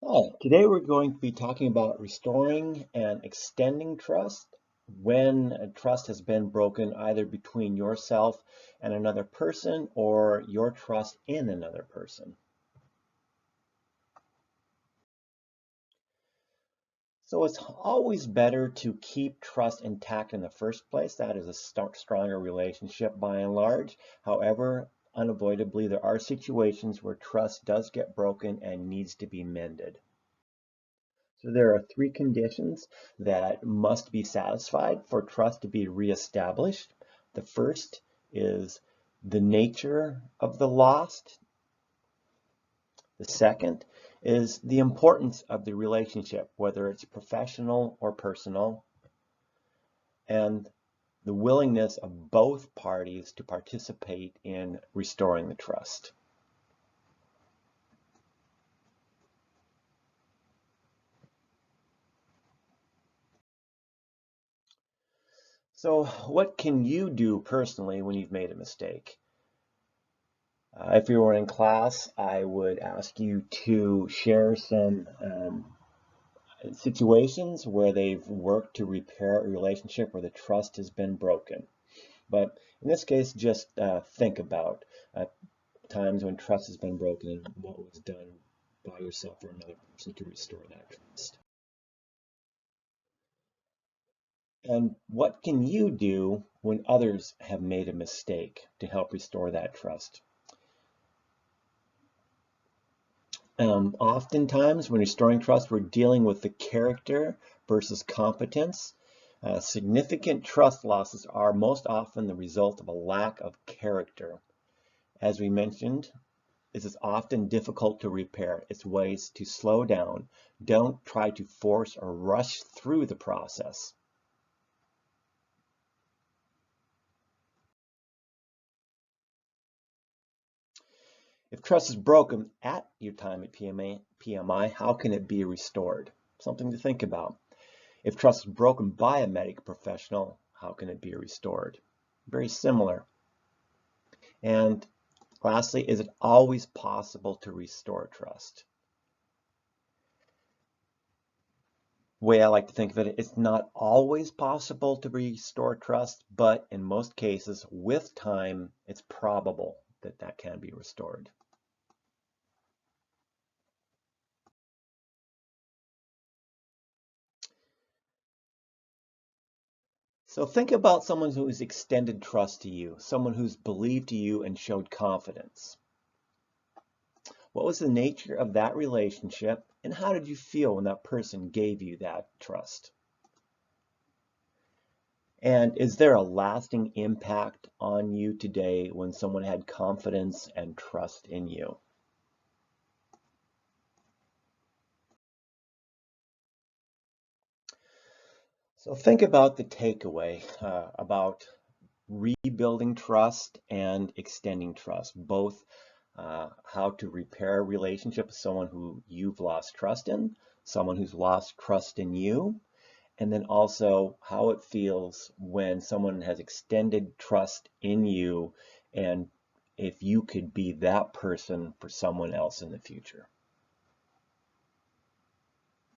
Hi, today we're going to be talking about restoring and extending trust when a trust has been broken either between yourself and another person or your trust in another person. So it's always better to keep trust intact in the first place. That is a stronger relationship by and large. However, unavoidably, there are situations where trust does get broken and needs to be mended. So there are three conditions that must be satisfied for trust to be reestablished. The first is the nature of the lost. The second is the importance of the relationship, whether it's professional or personal, and the willingness of both parties to participate in restoring the trust. So what can you do personally when you've made a mistake? If you were in class, I would ask you to share some situations where they've worked to repair a relationship where the trust has been broken. But in this case, just think about times when trust has been broken and what was done by yourself or another person to restore that trust. And what can you do when others have made a mistake to help restore that trust? Oftentimes, when restoring trust, we're dealing with the character versus competence. Significant trust losses are most often the result of a lack of character. As we mentioned, this is often difficult to repair. It's ways to slow down. Don't try to force or rush through the process. If trust is broken at your time at PMI, how can it be restored? Something to think about. If trust is broken by a medical professional, how can it be restored? Very similar. And lastly, is it always possible to restore trust? The way I like to think of it, it's not always possible to restore trust, but in most cases, with time, it's probable that that can be restored. So think about someone who's extended trust to you, someone who's believed you and showed confidence. What was the nature of that relationship, and how did you feel when that person gave you that trust? And is there a lasting impact on you today when someone had confidence and trust in you? So think about the takeaway about rebuilding trust and extending trust, both how to repair a relationship with someone who you've lost trust in, someone who's lost trust in you, and then also how it feels when someone has extended trust in you and if you could be that person for someone else in the future.